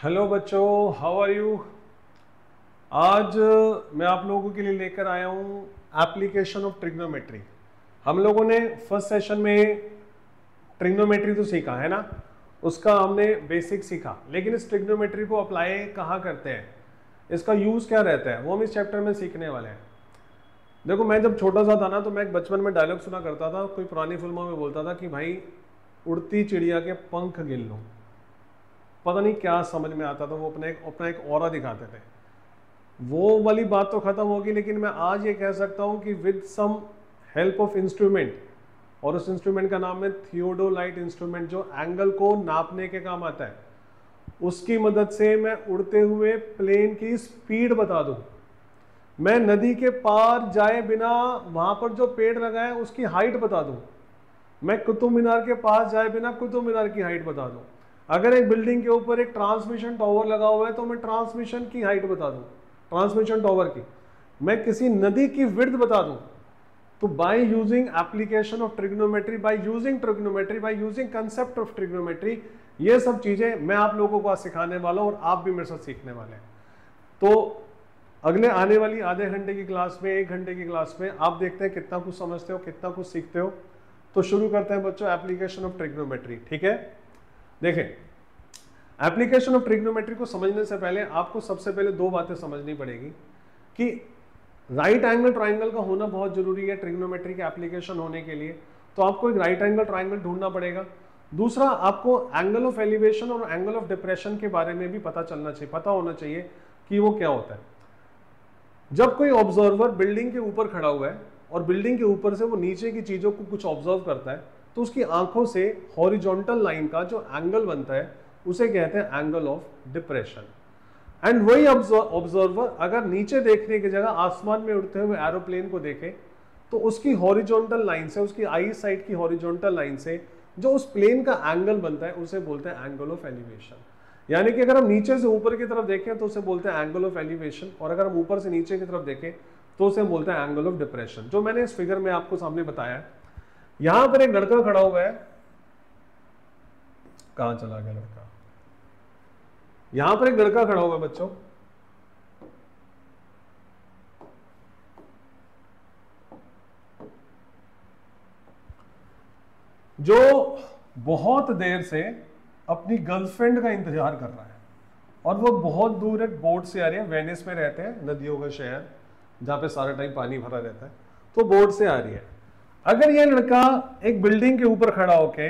Hello बच्चों, how are you. आज मैं आप लोगों के लिए लेकर आया हूँ एप्लीकेशन ऑफ ट्रिग्नोमेट्री। हम लोगों ने फर्स्ट सेशन में ट्रिग्नोमेट्री तो सीखा है ना, उसका हमने बेसिक सीखा, लेकिन इस ट्रिग्नोमेट्री को अप्लाई कहाँ करते हैं, इसका यूज क्या रहता है, वो हम इस चैप्टर में सीखने वाले हैं। देखो, मैं जब छोटा सा था ना, तो मैं एक बचपन में डायलॉग सुना करता था, कोई पुरानी फिल्मों में बोलता था कि भाई उड़ती चिड़िया के पंख गिन लो। पता नहीं क्या समझ में आता था, वो अपना एक ऑरा दिखाते थे। वो वाली बात तो खत्म होगी, लेकिन मैं आज ये कह सकता हूं कि with some help of instrument, और उस इंस्ट्रूमेंट का नाम है थियोडोलाइट इंस्ट्रूमेंट, जो एंगल को नापने के काम आता है, उसकी मदद से मैं उड़ते हुए प्लेन की स्पीड बता दूं। मैं नदी के पार जाए बिना वहां पर जो पेड़ लगा है उसकी हाइट बता दूं। मैं कुतुब मीनार के पास जाए बिना कुतुब मीनार की हाइट बता दूं। अगर एक बिल्डिंग के ऊपर एक ट्रांसमिशन टावर लगा हुआ है तो मैं ट्रांसमिशन की हाइट बता दूं, ट्रांसमिशन टावर की। मैं किसी नदी की विड्थ बता दूं। तो by using application of trigonometry, by using concept of trigonometry, ये सब चीजें मैं आप लोगों को आज सिखाने वाला हूं और आप भी मेरे साथ सीखने वाले हैं। तो अगले आने वाली आधे घंटे की क्लास में, 1 घंटे की क्लास में आप देखते हैं कितना कुछ समझते हो, कितना कुछ सीखते हो। तो शुरू करते हैं बच्चों एप्लीकेशन ऑफ ट्रिग्नोमेट्री। ठीक है, देखें, एप्लीकेशन ऑफ ट्रिग्नोमेट्री को समझने से पहले आपको सबसे पहले दो बातें समझनी पड़ेगी कि राइट एंगल ट्राइंगल का होना बहुत जरूरी है ट्रिग्नोमेट्री के एप्लीकेशन होने के लिए। तो आपको एक राइट एंगल ट्राइंगल ढूंढना पड़ेगा। दूसरा, आपको एंगल ऑफ एलिवेशन और एंगल ऑफ डिप्रेशन के बारे में भी पता होना चाहिए कि वो क्या होता है। जब कोई ऑब्जर्वर बिल्डिंग के ऊपर खड़ा हुआ है और बिल्डिंग के ऊपर से वो नीचे की चीजों को कुछ ऑब्जर्व करता है, तो उसकी आंखों से हॉरिजॉन्टल लाइन का जो एंगल बनता है उसे कहते हैं एंगल ऑफ डिप्रेशन। एंड वही ऑब्जर्वर अगर नीचे देखने की जगह आसमान में उड़ते हुए एरोप्लेन को देखे, तो उसकी हॉरिजॉन्टल लाइन से, उसकी आई साइड की हॉरिजॉन्टल लाइन से जो उस प्लेन का एंगल बनता है उसे बोलते हैं एंगल ऑफ एलिवेशन। यानी कि अगर हम नीचे से ऊपर की तरफ देखें तो उसे बोलते हैं एंगल ऑफ एलिवेशन, और अगर हम ऊपर से नीचे की तरफ देखें तो उसे बोलते हैं एंगल ऑफ डिप्रेशन, जो मैंने इस फिगर में आपको सामने बताया है। यहां पर एक लड़का खड़ा हुआ है, कहां चला गया लड़का, यहां पर एक लड़का खड़ा हुआ है बच्चों, जो बहुत देर से अपनी गर्लफ्रेंड का इंतजार कर रहा है, और वो बहुत दूर एक बोट से आ रही है। वेनिस में रहते हैं, नदियों का शहर जहां पे सारा टाइम पानी भरा रहता है, तो बोट से आ रही है। अगर ये लड़का एक बिल्डिंग के ऊपर खड़ा होके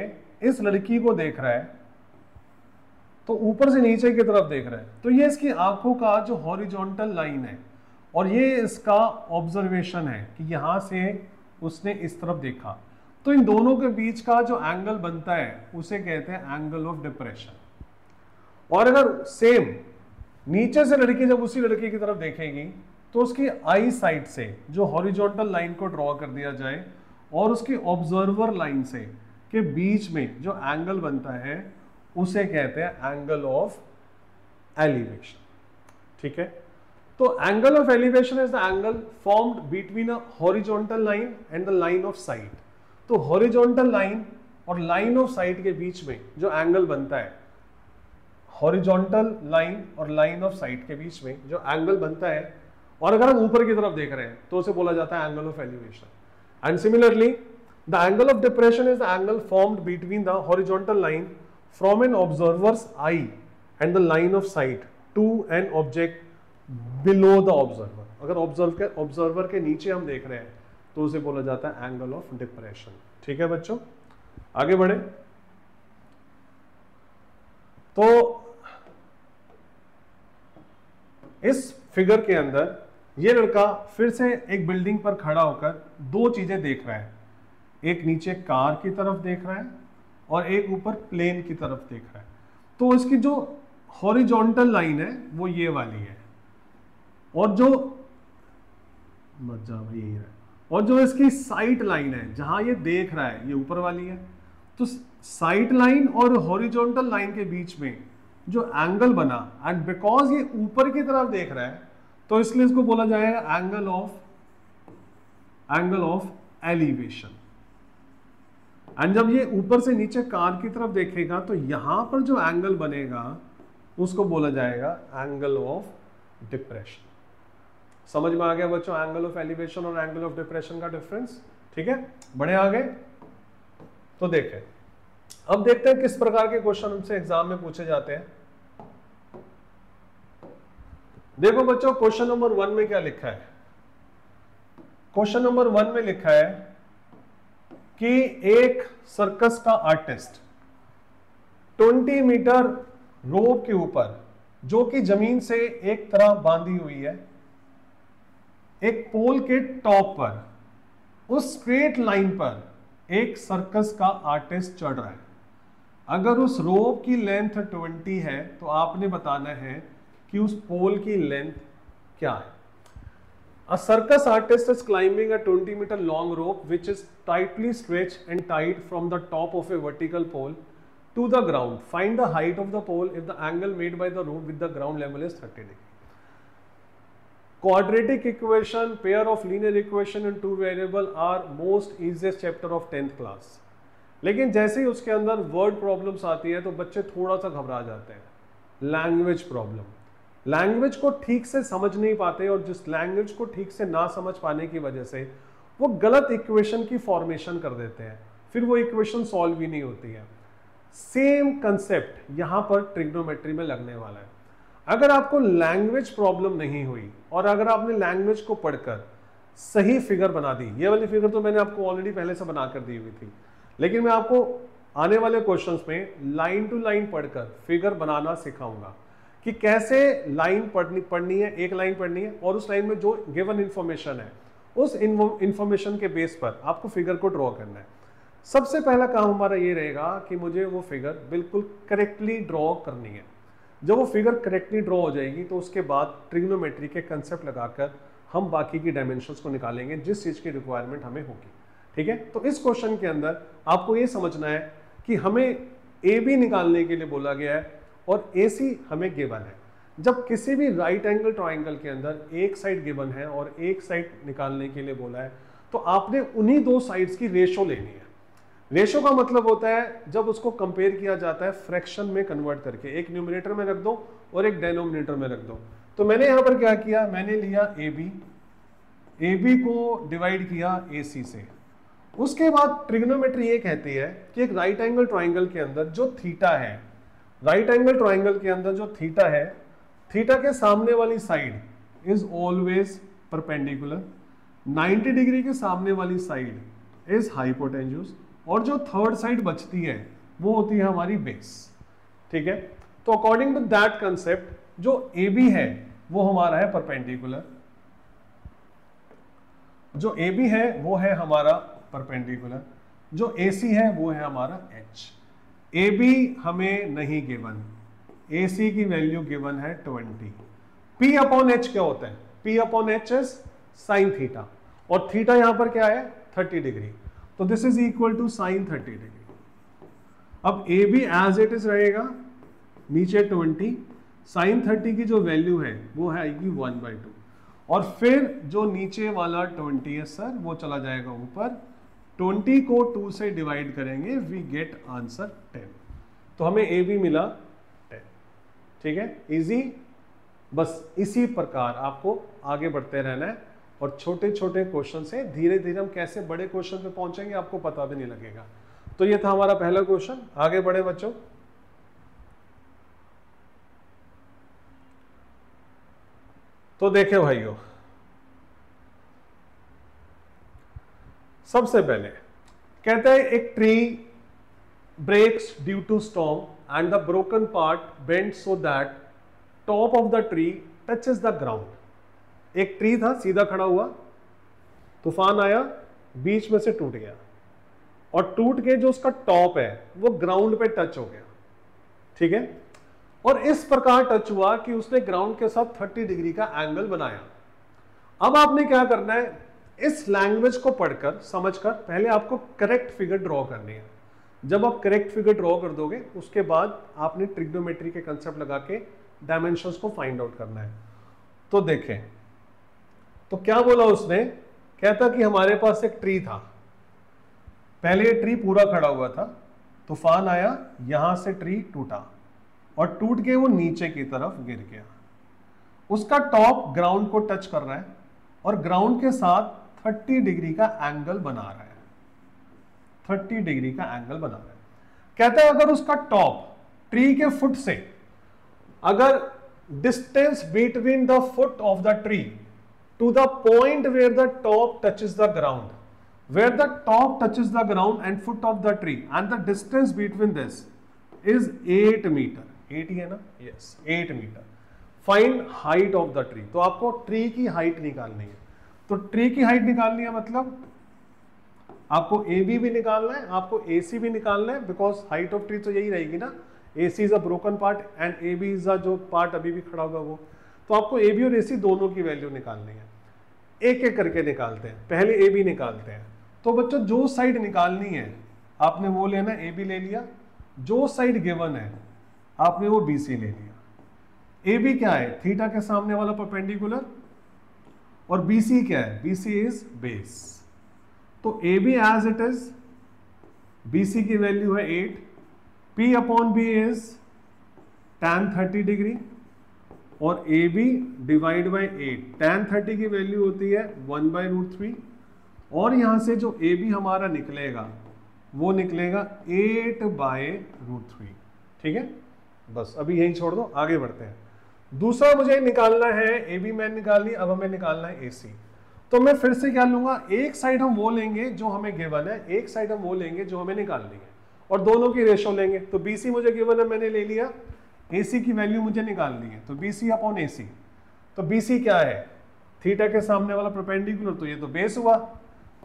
इस लड़की को देख रहा है, तो ऊपर से नीचे की तरफ देख रहा है, तो ये इसकी आंखों का जो हॉरिजॉन्टल लाइन है और ये इसका ऑब्जर्वेशन है कि यहां से उसने इस तरफ देखा, तो इन दोनों के बीच का जो एंगल बनता है उसे कहते हैं एंगल ऑफ डिप्रेशन। और अगर सेम नीचे से लड़की जब उसी लड़की की तरफ देखेगी, तो उसकी आई साइड से जो हॉरिजॉन्टल लाइन को ड्रॉ कर दिया जाए और उसकी ऑब्जर्वर लाइन से के बीच में जो एंगल बनता है उसे कहते हैं एंगल ऑफ एलिवेशन। ठीक है, तो angle of elevation is the angle formed between a horizontal line and the line of site. तो हॉरिजॉन्टल लाइन और लाइन ऑफ साइट के बीच में जो एंगल बनता है, हॉरिजॉन्टल लाइन और लाइन ऑफ साइट के बीच में जो एंगल बनता है, और अगर हम ऊपर की तरफ देख रहे हैं तो उसे बोला जाता है angle of elevation. And similarly the angle of depression is the angle formed between the horizontal line from an observer's eye and the line of sight to an object below the observer. अगर observer के नीचे हम देख रहे हैं तो उसे बोला जाता है एंगल ऑफ डिप्रेशन। ठीक है बच्चों, आगे बढ़े। तो इस फिगर के अंदर ये लड़का फिर से एक बिल्डिंग पर खड़ा होकर दो चीजें देख रहा है, एक नीचे कार की तरफ देख रहा है और एक ऊपर प्लेन की तरफ देख रहा है। तो इसकी जो हॉरिजॉन्टल लाइन है वो ये वाली है, और जो मत जा भाई यही है, और जो इसकी साइट लाइन है जहां ये देख रहा है ये ऊपर वाली है। तो साइट लाइन और हॉरिजॉन्टल लाइन के बीच में जो एंगल बना, एंड बिकॉज ये ऊपर की तरफ देख रहा है तो इसलिए इसको बोला जाएगा एंगल ऑफ एलिवेशन। एंड जब ये ऊपर से नीचे कार की तरफ देखेगा तो यहां पर जो एंगल बनेगा उसको बोला जाएगा एंगल ऑफ डिप्रेशन। समझ में आ गया बच्चों एंगल ऑफ एलिवेशन और एंगल ऑफ डिप्रेशन का डिफरेंस? ठीक है, बढ़े आगे। तो देखें, अब देखते हैं किस प्रकार के क्वेश्चन हमसे एग्जाम में पूछे जाते हैं। देखो बच्चों, क्वेश्चन नंबर 1 में क्या लिखा है? क्वेश्चन नंबर 1 में लिखा है कि एक सर्कस का आर्टिस्ट 20 मीटर रोप के ऊपर, जो कि जमीन से एक तरह बांधी हुई है, एक पोल के टॉप पर, उस स्ट्रेट लाइन पर एक सर्कस का आर्टिस्ट चढ़ रहा है। अगर उस रोप की लेंथ 20 है तो आपने बताना है कि उस पोल की लेंथ क्या है। A circus artist is climbing a 20-meter long rope which is tightly stretched and tied from the top of a vertical pole to the ground. Find the height of the pole if the angle made by the rope with the ground level is 30 degree. Quadratic equation, pair of linear equation and two variable are most easiest chapter of 10th class. लेकिन जैसे ही उसके अंदर word problems आती है तो बच्चे थोड़ा सा घबरा जाते हैं। लैंग्वेज प्रॉब्लम, लैंग्वेज को ठीक से समझ नहीं पाते और जिस लैंग्वेज को ठीक से ना समझ पाने की वजह से वो गलत इक्वेशन की फॉर्मेशन कर देते हैं, फिर वो इक्वेशन सॉल्व ही नहीं होती है। सेम कंसेप्ट यहाँ पर ट्रिग्नोमेट्री में लगने वाला है। अगर आपको लैंग्वेज प्रॉब्लम नहीं हुई और अगर आपने लैंग्वेज को पढ़कर सही फिगर बना दी, ये वाली फिगर तो मैंने आपको ऑलरेडी पहले से बना कर दी हुई थी, लेकिन मैं आपको आने वाले क्वेश्चंस में लाइन टू लाइन पढ़कर फिगर बनाना सिखाऊंगा कि कैसे लाइन पढ़नी है, एक लाइन पढ़नी है और उस लाइन में जो गिवन इंफॉर्मेशन है उस इंफॉर्मेशन के बेस पर आपको फिगर को ड्रॉ करना है। सबसे पहला काम हमारा ये रहेगा कि मुझे वो फिगर बिल्कुल करेक्टली ड्रॉ करनी है। जब वो फिगर करेक्टली ड्रॉ हो जाएगी तो उसके बाद ट्रिग्नोमेट्री के कंसेप्ट लगाकर हम बाकी की डायमेंशंस को निकालेंगे जिस चीज़ की रिक्वायरमेंट हमें होगी। ठीक है, तो इस क्वेश्चन के अंदर आपको ये समझना है कि हमें ए बी निकालने के लिए बोला गया है और ए सी हमें गिवन है। जब किसी भी राइट एंगल ट्राइंगल के अंदर एक साइड गिवन है और एक साइड निकालने के लिए बोला है तो आपने उन्हीं दो साइड्स की रेशो लेनी है। रेशो का मतलब होता है जब उसको कंपेयर किया जाता है फ्रैक्शन में कन्वर्ट करके, एक न्यूमरेटर में रख दो और एक डेनोमिनेटर में रख दो। तो मैंने यहां पर क्या किया, मैंने लिया ए बी को डिवाइड किया ए सी से। उसके बाद ट्रिग्नोमेट्री ये कहती है कि एक राइट एंगल ट्राइंगल के अंदर जो थीटा है, राइट एंगल ट्राइंगल के अंदर जो थीटा है, थीटा के सामने वाली side is always perpendicular, 90 degree के सामने वाली साइड इज हाइपोटेन्यूज और जो थर्ड साइड बचती है वो होती है हमारी बेस। ठीक है, तो अकॉर्डिंग टू दैट कंसेप्ट जो ए बी है वो हमारा है परपेंडिकुलर, जो ए बी है वो है हमारा परपेंडिकुलर, जो ए सी है वो है हमारा एच। ए बी हमें नहीं गिवन, ए सी की वैल्यू गिवन है 20। पी अपॉन एच क्या होता है, P upon H is sine theta और थीटा यहां पर क्या है 30 डिग्री, तो this is equal to sine 30 degree. अब A B as it is रहेगा, नीचे 20, साइन 30 की जो वैल्यू है वो है आएगी 1/2 और फिर जो नीचे वाला 20 है सर वो चला जाएगा ऊपर, 20 को 2 से डिवाइड करेंगे, वी गेट आंसर 10। तो हमें ए बी मिला 10। ठीक है, इजी। बस इसी प्रकार आपको आगे बढ़ते रहना है और छोटे छोटे क्वेश्चन से धीरे धीरे हम कैसे बड़े क्वेश्चन पे पहुंचेंगे आपको पता भी नहीं लगेगा। तो ये था हमारा पहला क्वेश्चन। आगे बढ़े बच्चों। तो देखे भाइयों, सबसे पहले कहते हैं एक tree breaks due to storm and the broken part bend so that top of the tree touches the ground. एक ट्री था सीधा खड़ा हुआ, तूफान आया, बीच में से टूट गया और टूट के जो उसका टॉप है वो ग्राउंड पे टच हो गया। ठीक है, और इस प्रकार टच हुआ कि उसने ग्राउंड के साथ 30 डिग्री का एंगल बनाया। अब आपने क्या करना है, इस लैंग्वेज को पढ़कर समझकर पहले आपको करेक्ट फिगर ड्रॉ करनी है। जब आप करेक्ट फिगर ड्रॉ कर दोगे उसके बाद आपने ट्रिग्नोमेट्री के कंसेप्ट लगा के डायमेंशंस को फाइंड आउट करना है। तो देखें, तो क्या बोला उसने, कहता कि हमारे पास एक ट्री था, पहले ये ट्री पूरा खड़ा हुआ था, तूफान आया, यहां से ट्री टूटा, और टूट के वो नीचे की तरफ गिर गया। उसका टॉप ग्राउंड को टच कर रहा है और ग्राउंड के साथ 30 डिग्री का एंगल बना रहा है, 30 डिग्री का एंगल बना रहा है। कहते हैं अगर उसका टॉप ट्री के फुट से, अगर distance between the foot of the tree to the point where the top touches the ground, where the top touches the ground and foot of the tree and the distance between this is 8 meter, 8 ही है ना, yes 8 meter, find height of the tree। तो आपको tree की height निकालनी है। तो tree की height निकालनी है मतलब आपको ए बी भी निकालना है, आपको ए सी भी निकालना है, बिकॉज हाइट ऑफ ट्री तो यही रहेगी ना, A C is a broken part and A B is a जो पार्ट अभी भी खड़ा होगा वो। तो आपको ए बी और ए सी दोनों की वैल्यू निकालनी है। एक एक करके निकालते हैं, पहले ए बी निकालते हैं। तो बच्चों जो साइड निकालनी है आपने वो लेना, ए बी ले लिया, जो साइड गिवन है आपने वो बी सी ले लिया। ए बी क्या है, थीटा के सामने वाला परपेंडिकुलर, और बी सी क्या है, बी सी इज बेस। तो A B as it is, B C की वैल्यू है 8, P upon B is tan 30 degree, और A B divide by 8, tan 30 की वैल्यू होती है 1/√3, और यहां से जो ए बी हमारा निकलेगा वो निकलेगा 8/√3। ठीक है, बस अभी यही छोड़ दो, आगे बढ़ते हैं। दूसरा मुझे निकालना है, ए बी मैंने निकाल ली, अब हमें निकालना है ए सी। तो मैं फिर से क्या लूंगा, एक साइड हम वो लेंगे जो हमें गिवन है, एक साइड हम वो लेंगे जो हमें निकालनी है, और दोनों की रेशो लेंगे। तो बी सी मुझे गिवन है, मैंने ले लिया, ए सी की वैल्यू मुझे निकालनी है, तो बी सी अपॉन ए सी। तो बी सी क्या है, थीटा के सामने वाला परपेंडिकुलर, तो ये तो बेस हुआ,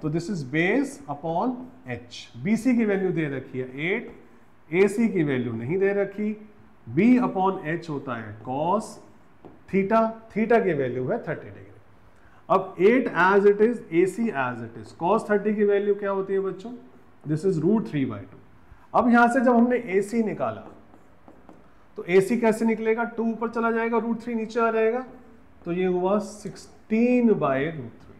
तो this is base upon H. B C की वैल्यू दे रखी है 8, ए सी की वैल्यू नहीं दे रखी, बी अपॉन एच होता है कॉस थीटा, थीटा की वैल्यू है 30 डिग्री। अब 8 as it is, A C as it is, cos 30 की वैल्यू क्या होती है बच्चों, दिस इज √3/2। अब यहां से जब हमने ए सी निकाला तो ए सी कैसे निकलेगा, 2 ऊपर चला जाएगा, √3 नीचे आ जाएगा, तो ये हुआ 16/√3।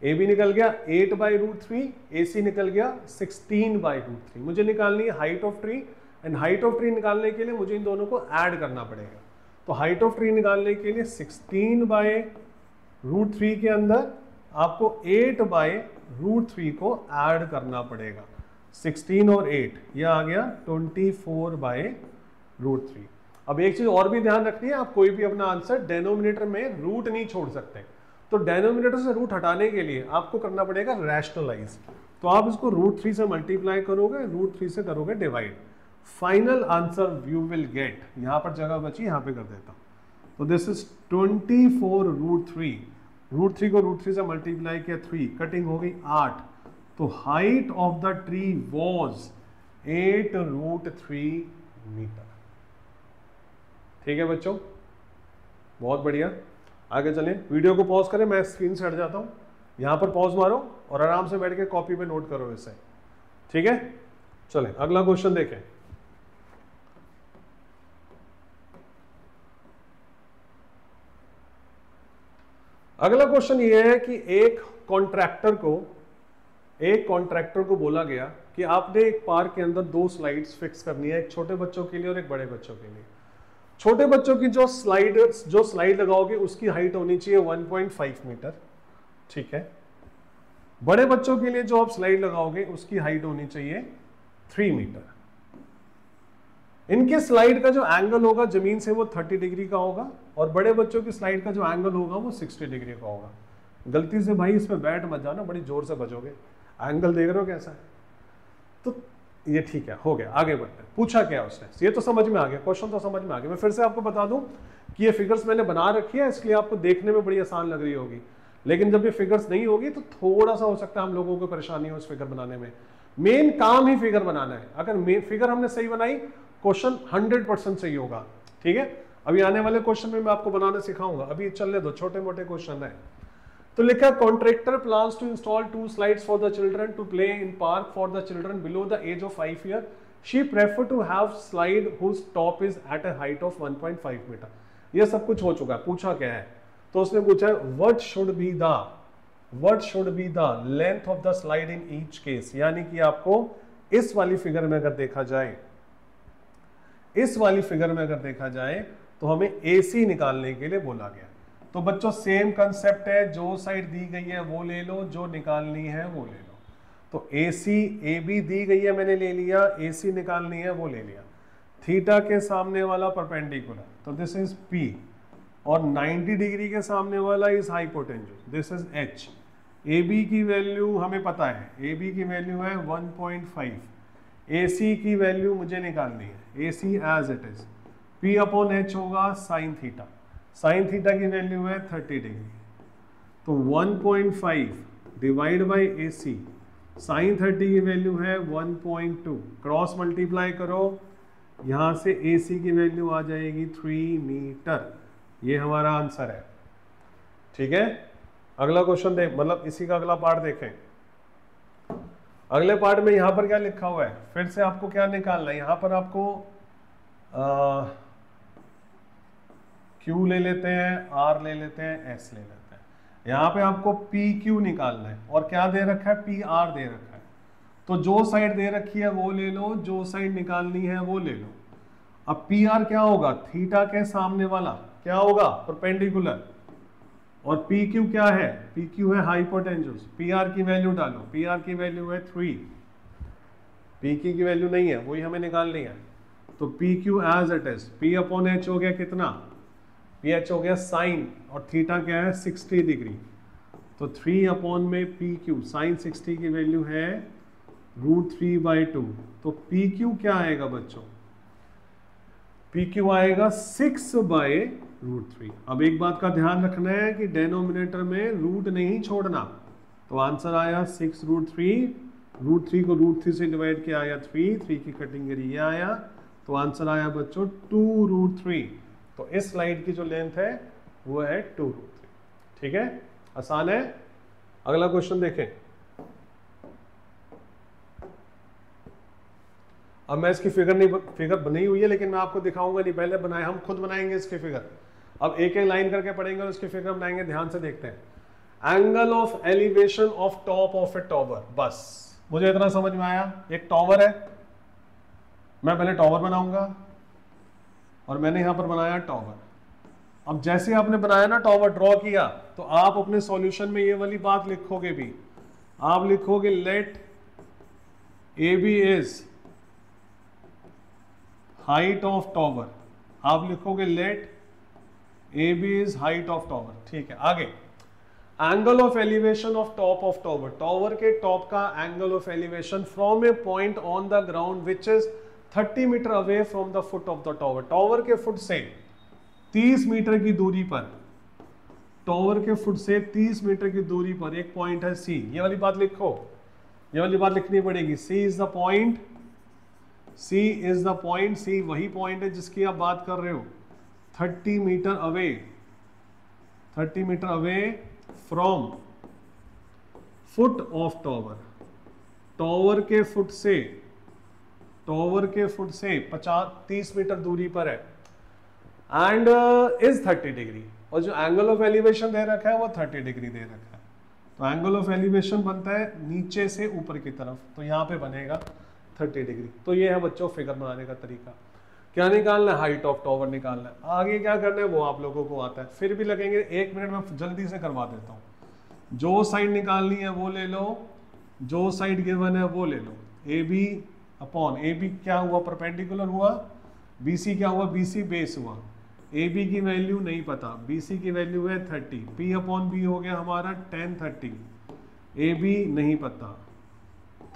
ए बी निकल गया 8/√3, ए सी निकल गया 16/√3। मुझे निकालनी है height of tree, and height of tree निकालने के लिए मुझे इन दोनों को ऐड करना पड़ेगा। तो हाइट ऑफ ट्री निकालने के लिए 16/√3 के अंदर आपको 8/√3 को ऐड करना पड़ेगा। 16 और 8 यह आ गया 24/√3। अब एक चीज और भी ध्यान रखनी है, आप कोई भी अपना आंसर डेनोमिनेटर में रूट नहीं छोड़ सकते। तो डेनोमिनेटर से रूट हटाने के लिए आपको करना पड़ेगा रैशनलाइज। तो आप इसको √3 से मल्टीप्लाई करोगे, √3 से करोगे divide, final answer you will get, यहां पर जगह बची यहां पे कर देता हूं, तो दिस इज 24√3। √3 को √3 से मल्टीप्लाई किया 3, कटिंग हो गई 8, तो height of the tree was 8√3 meter. ठीक है बच्चों, बहुत बढ़िया। आगे चलें, वीडियो को पॉज करें, मैं स्क्रीन से हट जाता हूं, यहां पर पॉज मारो और आराम से बैठ के कॉपी पे नोट करो इसे। ठीक है, चलें अगला क्वेश्चन देखें। अगला क्वेश्चन ये है कि एक कॉन्ट्रैक्टर को बोला गया कि आपने एक पार्क के अंदर 2 स्लाइड्स फिक्स करनी है, एक छोटे बच्चों के लिए और एक बड़े बच्चों के लिए। छोटे बच्चों की जो स्लाइड लगाओगे उसकी हाइट होनी चाहिए 1.5 मीटर। ठीक है, बड़े बच्चों के लिए जो आप स्लाइड लगाओगे उसकी हाइट होनी चाहिए 3 मीटर। इनके स्लाइड का जो एंगल होगा जमीन से वो 30 डिग्री का होगा, और बड़े बच्चों की स्लाइड का जो एंगल होगा वो 60 डिग्री का होगा। गलती से भाई इसमें बैठ मत जाना, बड़ी जोर से बजोगे। एंगल देख रहे हो कैसा है, तो ये ठीक है, हो गया। आगे बढ़ते हैं। पूछा क्या उसने, ये तो समझ में आ गया, क्वेश्चन तो समझ में आ गया। मैं फिर से आपको बता दूं कि ये फिगर्स मैंने बना रखी है, इसलिए आपको देखने में बड़ी आसान लग रही होगी, लेकिन जब ये फिगर्स नहीं होगी तो थोड़ा सा हो सकता है हम लोगों को परेशानी हो इस फिगर बनाने में। मेन काम ही फिगर बनाना है। अगर मेन फिगर हमने सही बनाई, क्वेश्चन 100% सही होगा। ठीक है, अभी आने वाले क्वेश्चन में मैं आपको बनाना सिखाऊंगा, अभी चलने दो, छोटे मोटे क्वेश्चन है। तो लिखा, contractor plans to install 2 slides for the children to play in park for the children below the age of 5 year. She prefer to have slide whose top is at a height of 1.5 meter. ये सब कुछ हो चुका है। पूछा क्या है, तो उसने पूछा है what should be the length of the slide in each case. यानी कि आपको इस वाली फिगर में अगर देखा जाए, इस वाली फिगर में अगर देखा जाए तो हमें AC निकालने के लिए बोला गया। तो बच्चों सेम कंसेप्ट है, जो साइड दी गई है वो ले लो, जो निकालनी है वो ले लो। तो AB दी गई है, मैंने ले लिया, AC निकालनी है वो ले लिया। थीटा के सामने वाला परपेंडिकुलर, तो दिस इज P, और 90 डिग्री के सामने वाला is hypotenuse, this is H। AB की वैल्यू हमें पता है, AB की वैल्यू है 1.5, AC की वैल्यू मुझे निकालनी है, AC as it is P upon H होगा साइन थीटा, साइन थीटा की वैल्यू है 30 डिग्री, तो 1.5 डिवाइड बाई AC, साइन 30 की वैल्यू है 1.2, क्रॉस मल्टीप्लाई करो, यहां से AC की वैल्यू आ जाएगी 3 मीटर। ये हमारा आंसर है। ठीक है, अगला क्वेश्चन देख, मतलब इसी का अगला पार्ट देखें। अगले पार्ट में यहां पर क्या लिखा हुआ है, फिर से आपको क्या निकालना है, यहां पर आपको Q ले लेते हैं, R ले लेते हैं, S ले लेते हैं, यहां पे आपको PQ निकालना है, और क्या दे रखा है, PR दे रखा है। तो जो साइड दे रखी है वो ले लो, जो साइड निकालनी है वो ले लो। अब PR क्या होगा, थीटा के सामने वाला क्या होगा, परपेंडिकुलर, और PQ क्या है, PQ है हाइपोटेन्यूज। PR की वैल्यू डालो, PR की वैल्यू है 3, PQ की वैल्यू नहीं है, वही हमें निकालनी है। तो PQ as it is, P upon H हो गया कितना, PH हो गया साइन, और थीटा क्या है 60 डिग्री, तो 3 अपॉन में PQ, साइन 60 की वैल्यू है √3/2, तो PQ क्या आएगा बच्चों, PQ आएगा 6/√3। अब एक बात का ध्यान रखना है कि डेनोमिनेटर में रूट नहीं छोड़ना, तो आंसर आया 6√3, √3 को √3 से डिवाइड किया आया 3 की कटिंग करी ये आया, तो आंसर आया बच्चों 2√3। तो इस स्लाइड की जो लेंथ है वो है 2√3। ठीक है, आसान है। अगला क्वेश्चन देखें। अब मैं इसकी फिगर बनी हुई है, लेकिन मैं आपको दिखाऊंगा नहीं, पहले बनाए, हम खुद बनाएंगे इसकी फिगर। अब एक एक लाइन करके पढ़ेंगे और इसकी फिगर बनाएंगे। ध्यान से देखते हैं। Angle of elevation of top of A tower, बस मुझे इतना समझ में आया। एक टॉवर है, मैं पहले टॉवर बनाऊंगा, और मैंने यहां पर बनाया टॉवर। अब जैसे आपने बनाया ना, टॉवर ड्रॉ किया, तो आप अपने सॉल्यूशन में ये वाली बात लिखोगे भी। आप लिखोगे let AB is height of tower, आप लिखोगे let AB is height of tower. ठीक है, आगे angle of elevation of top of tower, tower के टॉप का angle of elevation from a point on the ground which is 30 meter away from the foot of the tower, tower के foot से 30 metre की दूरी पर, tower के foot से 30 metre की दूरी पर एक पॉइंट है C। ये वाली बात लिखो, ये वाली बात लिखनी पड़ेगी। C is the point, C is the point, C वही पॉइंट है जिसकी आप बात कर रहे हो। 30 meter away, 30 meter away from foot of tower, tower के फुट से, टॉवर के फुट से 30 मीटर दूरी पर है, एंड इज 30 डिग्री, और जो एंगल ऑफ एलिवेशन दे रखा है वो 30 डिग्री दे रखा है। तो एंगल ऑफ एलिवेशन बनता है नीचे से ऊपर की तरफ, तो यहाँ पे बनेगा 30 डिग्री। तो ये है बच्चों फिगर बनाने का तरीका। क्या निकालना है, हाइट ऑफ टॉवर निकालना है। आगे क्या करना है वो आप लोगों को आता है, फिर भी लगेंगे 1 मिनट में जल्दी से करवा देता हूँ। जो साइड निकालनी है वो ले लो, जो साइड गिवन है वो ले लो। AB अपॉन AB क्या हुआ, परपेंडिकुलर हुआ, BC क्या हुआ, BC बेस हुआ। AB की वैल्यू नहीं पता, BC की वैल्यू है 30, P अपॉन B हो गया हमारा 10 30, AB नहीं पता,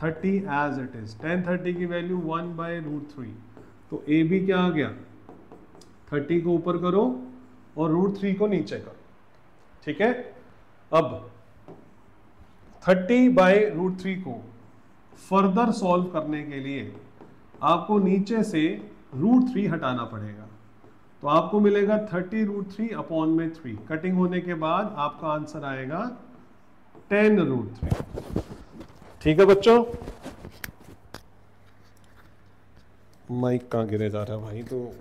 30 एज इट इज, 10 30 की वैल्यू 1/√3, तो AB क्या आ गया, 30 को ऊपर करो और √3 को नीचे करो। ठीक है, अब 30/√3 को फर्दर सॉल्व करने के लिए आपको नीचे से √3 हटाना पड़ेगा, तो आपको मिलेगा 30√3 अपॉन में 3, कटिंग होने के बाद आपका आंसर आएगा 10√3। ठीक है बच्चों, माइक कहाँ गिरे जा रहा है भाई, तो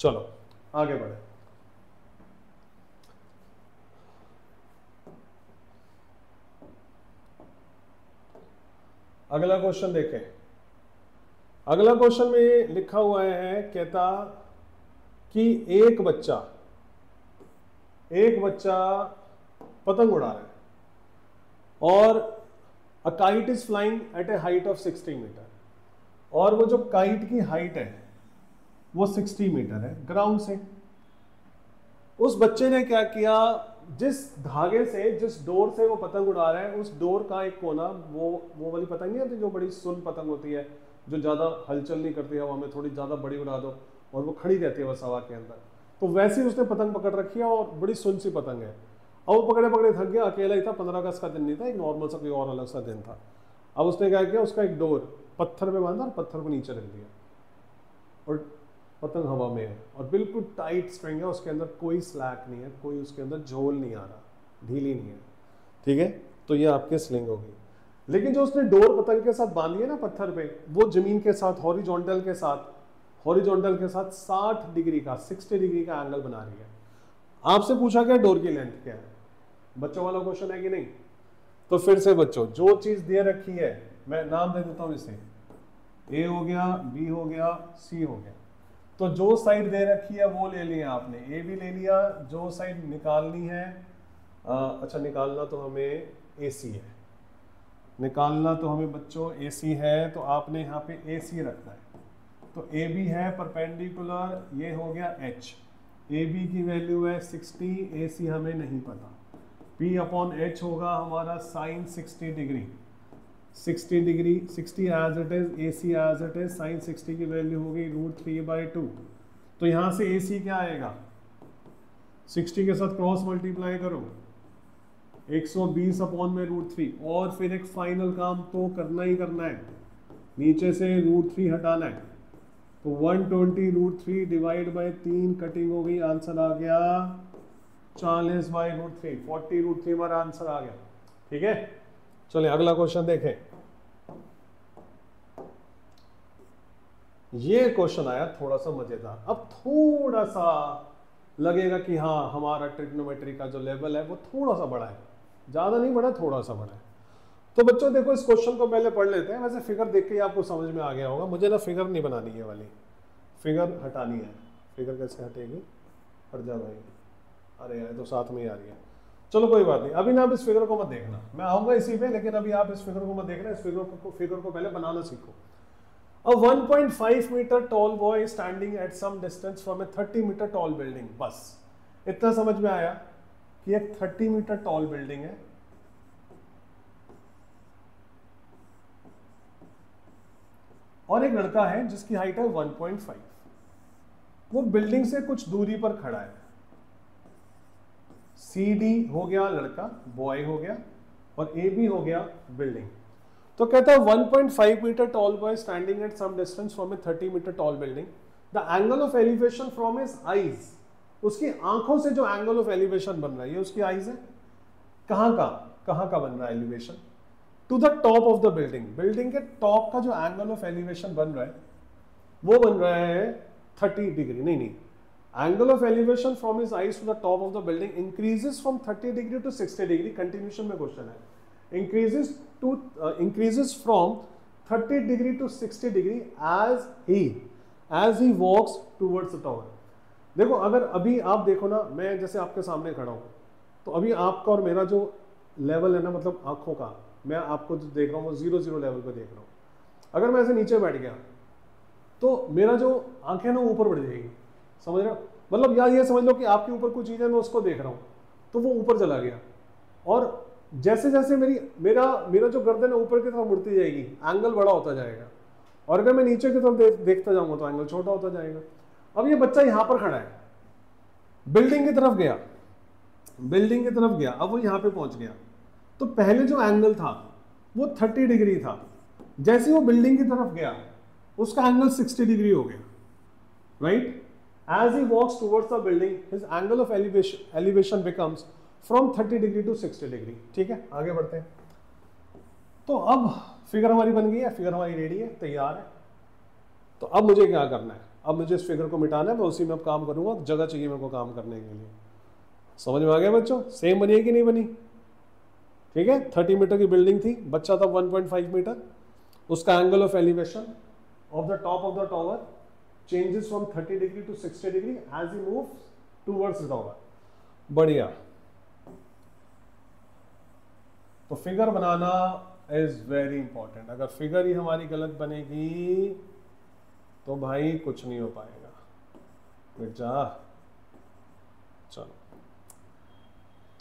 चलो आगे बढ़े। अगला क्वेश्चन देखें। अगला क्वेश्चन में लिखा हुआ है, कहता कि एक बच्चा पतंग उड़ा रहा है और a kite is flying at a height of 60 meter, और वो जो काइट की हाइट है वो 60 मीटर है ग्राउंड से। उस बच्चे ने क्या किया, जिस धागे से, जिस डोर से वो पतंग उड़ा रहा है, उस डोर का एक कोना, वो वाली पतंग नहीं आती जो बड़ी सुन पतंग होती है, जो ज़्यादा हलचल नहीं करती हवा में, थोड़ी ज़्यादा बड़ी उड़ा दो और वो खड़ी रहती है बस हवा के अंदर, तो वैसे ही उसने पतंग पकड़ रखी है और बड़ी सुन सी पतंग है। और वो पकड़े पकड़े थक गया, अकेला ही था, 15 अगस्त का दिन नहीं था, एक नॉर्मल सा कोई और अलग सा दिन था। अब उसने क्या किया, उसका एक डोर पत्थर में बांधा और पत्थर को नीचे रख दिया और पतंग हवा में है और बिल्कुल टाइट स्ट्रिंग है, उसके अंदर कोई स्लैक नहीं है, कोई उसके अंदर झोल नहीं आ रहा, ढीली नहीं है, ठीक है। तो ये आपके स्लिंग होगी। लेकिन जो उसने डोर पतंग के साथ बांधी है ना पत्थर पे, वो जमीन के साथ हॉरिजॉन्टल के साथ 60 डिग्री का 60 डिग्री का एंगल बना रही है। आपसे पूछा गया डोर की लेंथ क्या है, बच्चों वाला क्वेश्चन है कि नहीं। तो फिर से बच्चों, जो चीज दे रखी है, मैं नाम दे देता हूं इसे, ए हो गया, बी हो गया, सी हो गया। तो जो साइड दे रखी है वो ले लिया आपने, ए भी ले लिया, जो साइड निकालनी है, अच्छा निकालना तो हमें AC है, निकालना तो हमें बच्चों AC है, तो आपने यहाँ पे AC रखना है। तो AB है परपेंडिकुलर, ये हो गया H, AB की वैल्यू है 60, AC हमें नहीं पता, P/H होगा हमारा sine 60 degree, 60 degree 60 as it is, AC as it is, sine 60 की वैल्यू होगी √3/2। तो यहाँ से AC क्या आएगा, 60 के साथ क्रॉस मल्टीप्लाई करो, 120 अपॉन में √3, और फिर एक फाइनल काम तो करना ही करना है, नीचे से √3 हटाना है। तो 120 √3 डिवाइड बाई 3, कटिंग हो गई, आंसर आ गया 40/√3, 40√3 हमारा आंसर आ गया, ठीक है। चलिए अगला क्वेश्चन देखें। ये क्वेश्चन आया थोड़ा सा मजेदार। अब थोड़ा सा लगेगा कि हाँ हमारा ट्रिग्नोमेट्री का जो लेवल है वो थोड़ा सा बड़ा है, ज्यादा नहीं बड़ा, थोड़ा सा बड़ा है। तो बच्चों देखो, इस क्वेश्चन को पहले पढ़ लेते हैं। वैसे फिगर देख के आपको समझ में आ गया होगा। मुझे ना फिगर नहीं बनानी है वाली, फिगर हटानी है। फिगर कैसे हटेगी, हट जा भाई, अरे यार तो साथ में ही आ रही है। चलो कोई बात नहीं, अभी ना आप इस फिगर को मत देखना, मैं आऊंगा इसी पे, लेकिन अभी आप इस फिगर को मत देखना, इस फिगर को पहले बनाना सीखो। A 1.5 meter tall boy is standing at some distance from a 30 meter tall building। बस इतना समझ में आया कि एक 30 मीटर टॉल बिल्डिंग है, और एक लड़का है जिसकी हाइट है 1.5। वो बिल्डिंग से कुछ दूरी पर खड़ा है। CD हो गया लड़का, बॉय हो गया, और AB हो गया बिल्डिंग। तो कहता है 1.5 meter tall boy standing at some distance from a 30 meter tall building, the angle of elevation from his eyes, उसकी आंखों से जो एंगल ऑफ एलिवेशन बन रहा है, ये उसकी आईज है, कहां का बन रहा है elevation, to the top of the building, building के टॉप का जो एंगल ऑफ एलिवेशन बन रहा है वो बन रहा है 30 डिग्री, नहीं, angle of elevation from his eyes to the top of the building increases from 30 degree to 60 degree, continuation में क्वेश्चन है, increases from 30 degree to 60 degree as he walks towards the tower। देखो अगर अभी आप देखो ना, मैं जैसे आपके सामने खड़ा हूं, तो अभी आपका और मेरा जो लेवल है ना, मतलब आंखों का, मैं आपको जो देख रहा हूं वो 0 लेवल पे देख रहा हूं। अगर मैं ऐसे नीचे बैठ गया तो मेरा जो आंखें ना ऊपर बढ़ जाएगी, समझ रहे हो, मतलब यार ये समझ लो कि आपके ऊपर कोई चीज है, मैं उसको देख रहा हूं तो वो ऊपर चला गया, और जैसे जैसे मेरा जो गर्दन है ऊपर की तरफ मुड़ती जाएगी, एंगल बड़ा होता जाएगा, और अगर मैं नीचे की तरफ देखता जाऊंगा तो एंगल छोटा होता जाएगा। अब ये बच्चा यहां पर खड़ा है, बिल्डिंग की तरफ गया, अब वो यहां पे पहुंच गया, तो पहले जो एंगल था वो 30 डिग्री था, जैसे वो बिल्डिंग की तरफ गया उसका एंगल 60 डिग्री हो गया, right. As he walks towards the building his angle of elevation becomes from 30 degree to 60 degree, ठीक है। आगे बढ़ते हैं। तो अब फिगर हमारी बन गई है, फिगर हमारी रेडी है, तैयार है। तो अब मुझे क्या करना है, अब मुझे इस फिगर को मिटाना है, मैं उसी में अब काम करूंगा, जगह चाहिए मेरे को काम करने के लिए। समझ में आ गया बच्चों, सेम बनी है कि नहीं बनी, ठीक है। 30 मीटर की बिल्डिंग थी, बच्चा था 1.5 मीटर, उसका angle of elevation of the top of the tower changes from 30 degree to 60 degree as he moves towards the tower. बढ़िया। तो फिगर बनाना इज वेरी इंपॉर्टेंट। अगर फिगर ही हमारी गलत बनेगी तो भाई कुछ नहीं हो पाएगा। मिट जा। चलो,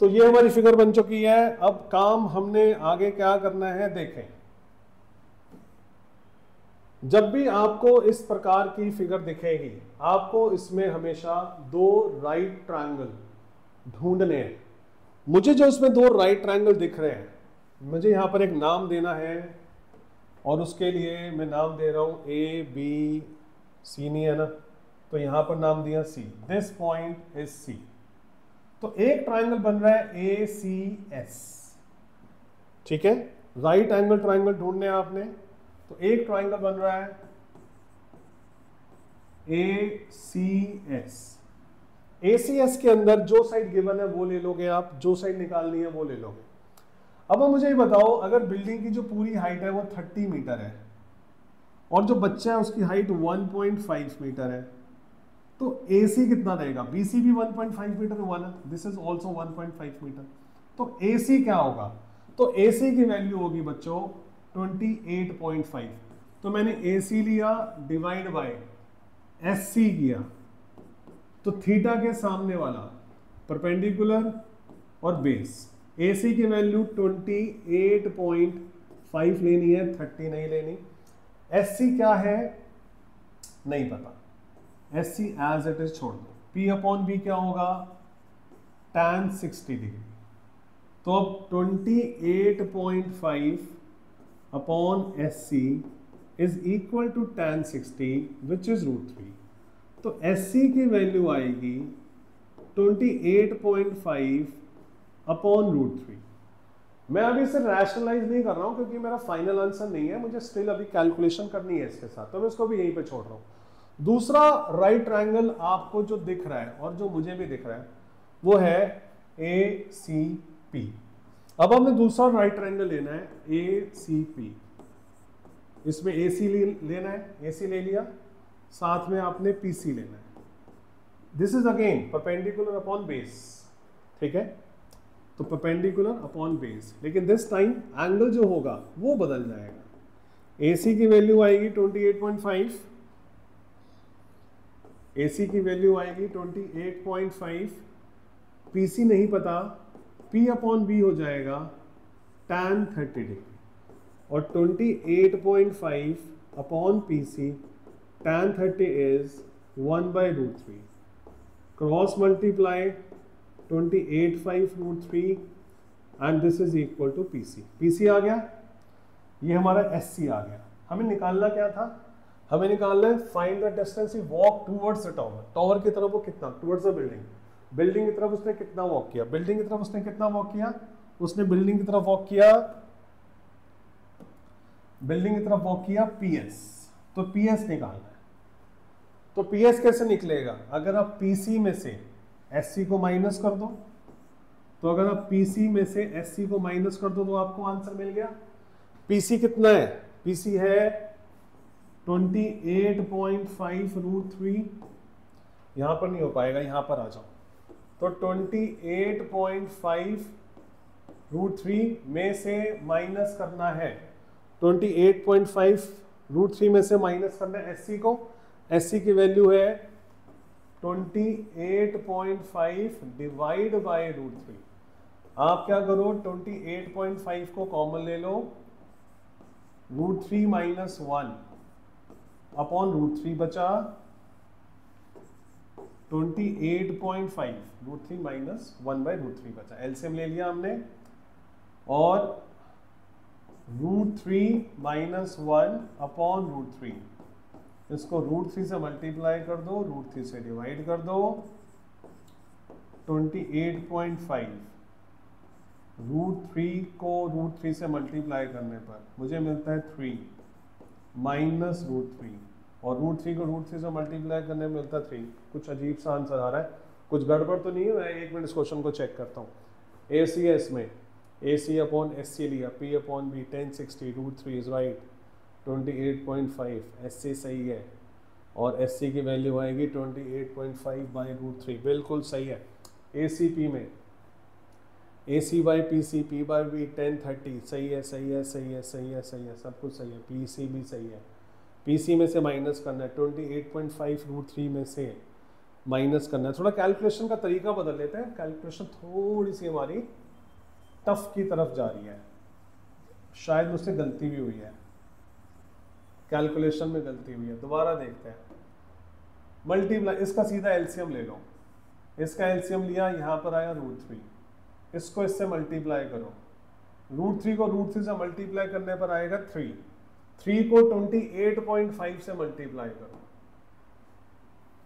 तो ये हमारी फिगर बन चुकी है। अब काम हमने आगे क्या करना है देखें। जब भी आपको इस प्रकार की फिगर दिखेगी, आपको इसमें हमेशा दो राइट ट्रायंगल ढूंढने हैं। मुझे जो इसमें दो राइट ट्रायंगल दिख रहे हैं, मुझे यहां पर एक नाम देना है और उसके लिए मैं नाम दे रहा हूं ए बी सी, नहीं है ना, तो यहां पर नाम दिया C. This point is C. तो एक ट्रायंगल बन रहा है ए सी एस, ठीक है। राइट एंगल ट्रायंगल ढूंढने हैं आपने, तो एक ट्रायंगल बन रहा है ए सी एस। ए सी एस के अंदर जो साइड गिवन है वो ले लोगे आप, जो साइड निकालनी है वो ले लोगे। अब मुझे ये बताओ, अगर बिल्डिंग की जो पूरी हाइट है वो 30 मीटर है और जो बच्चा है उसकी हाइट 1.5 मीटर है, तो AC कितना रहेगा? BC भी 1.5 मीटर हुआ ना, दिस इज ऑल्सो 1.5 मीटर। तो AC क्या होगा? तो AC की वैल्यू होगी बच्चों 28.5। तो मैंने AC लिया डिवाइड बाय SC किया, तो थीटा के सामने वाला परपेंडिकुलर और बेस, AC की वैल्यू 28.5 लेनी है, 30 नहीं लेनी। SC क्या है नहीं पता, SC एज इट इज छोड़ दो। P अपॉन बी क्या होगा? tan 60 degree. तो अब 28.5 upon SC is equal to tan 60 which is √3। तो SC की वैल्यू आएगी 28.5 अपॉन √3। मैं अभी इसे रैशनलाइज नहीं कर रहा हूं क्योंकि मेरा फाइनल आंसर नहीं है, मुझे स्टिल अभी कैलकुलेशन करनी है इसके साथ, तो मैं इसको भी यहीं पे छोड़ रहा हूं। दूसरा राइट ट्रायंगल आपको जो दिख रहा है और जो मुझे भी दिख रहा है वो है ACP। अब हमने दूसरा राइट ट्रायंगल लेना है ACP। इसमें AC लेना है, AC ले लिया, साथ में आपने PC लेना है। This is again perpendicular upon base, ठीक है। तो परपेंडिकुलर अपॉन बेस, लेकिन दिस टाइम एंगल जो होगा वो बदल जाएगा। AC की वैल्यू आएगी 28.5, AC की वैल्यू आएगी 28.5, PC नहीं पता, P अपॉन बी हो जाएगा tan 30 डिग्री, और 28.5 upon PC tan 30 is 1/√3। Cross multiply 28.5 √3 and this is equal to PC। PC आ गया, ये हमारा SC आ गया। हमें निकालना क्या था? हमें निकालना है find the distance he walk towards the tower. Tower की तरफ वो कितना? Towards the building. बिल्डिंग की तरफ उसने कितना वॉक किया? बिल्डिंग की तरफ उसने कितना वॉक किया? उसने बिल्डिंग की तरफ वॉक किया, बिल्डिंग की तरफ वॉक किया PS। तो PS निकालना है। तो PS कैसे निकलेगा? अगर आप PC में से SC को माइनस कर दो, तो अगर आप PC में से SC को माइनस कर दो तो आपको आंसर मिल गया। PC कितना है? PC है 28.5 √3। यहां पर नहीं हो पाएगा, यहां पर आ जाओ। तो 28.5 √3 में से माइनस करना है, 28.5 √3 में से माइनस करना है SC को। SC की वैल्यू है 28.5 डिवाइड बाय √3। आप क्या करो, 28.5 को कॉमन ले लो, √3 माइनस 1 अपॉन √3 बचा 28.5, √3 माइनस 1/√3 बचा। एलसीएम ले लिया हमने, और √3 माइनस 1 अपॉन √3, इसको √3 से मल्टीप्लाई कर दो, √3 से डिवाइड कर दो। 28.5 √3 को √3 से मल्टीप्लाई करने पर मुझे मिलता है 3 माइनस √3, और √3 को √3 से मल्टीप्लाई करने में मिलता है 3। कुछ अजीब सा आंसर आ रहा है, कुछ गड़बड़ तो नहीं है? मैं एक मिनट इस क्वेश्चन को चेक करता हूँ। ACS में AC अपॉन SC लिया, P upon B tan 60 √3 is right, 28.5, S C सही है, और एस सी की वैल्यू आएगी 28.5 बाई रूट 3, बिल्कुल सही है। ए सी पी में A C by P C, P by V 1030, सही है सही है सही है सही है सही है, सब कुछ सही है। पी सी भी सही है, पी सी में से माइनस करना है, 28.5 रूट 3 में से माइनस करना है। थोड़ा कैलकुलेशन का तरीका बदल लेते हैं, कैलकुलेशन थोड़ी सी हमारी टफ की तरफ जा रही है, शायद मुझसे गलती भी हुई है, कैलकुलेशन में गलती हुई है, दोबारा देखते हैं। मल्टीप्लाई, इसका सीधा एलसीएम ले लो, इसका एलसीएम लिया, यहाँ पर आया रूट 3, इसको इससे मल्टीप्लाई करो, रूट 3 को रूट 3 से मल्टीप्लाई करने पर आएगा 3, 3 को 28.5 से मल्टीप्लाई करो,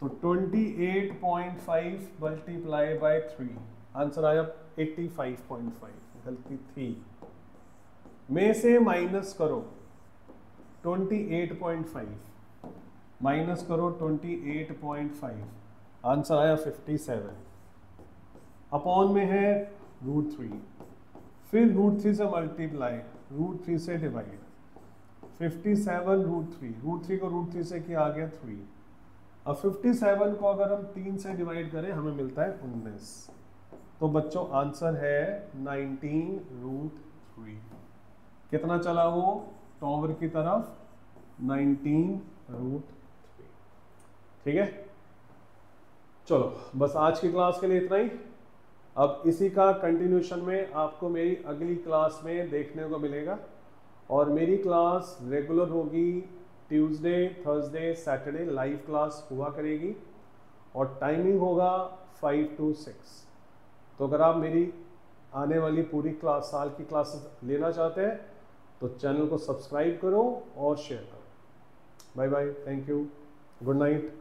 तो 28.5 मल्टीप्लाई बाय 3, आंसर आया 85.5, गलती थी, में से माइनस करो 28.5, माइनस करो 28.5, आंसर आया 57, अपॉन में है रूट 3, फिर रूट 3 से मल्टीप्लाई, रूट 3 से डिवाइड, 57 रूट 3 को रूट 3 से किया आ गया 3, अब 57 को अगर हम 3 से डिवाइड करें हमें मिलता है 19, तो बच्चों आंसर है 19 रूट 3। कितना चला वो टॉवर की तरफ, 19 रूट 3। ठीक है, चलो बस आज की क्लास के लिए इतना ही। अब इसी का कंटिन्यूशन में आपको मेरी अगली क्लास में देखने को मिलेगा, और मेरी क्लास रेगुलर होगी, Tuesday Thursday Saturday live class हुआ करेगी, और टाइमिंग होगा 5 to 6। तो अगर आप मेरी आने वाली पूरी क्लास, साल की क्लासेस लेना चाहते हैं तो चैनल को सब्सक्राइब करो और शेयर करो। Bye bye, thank you, good night.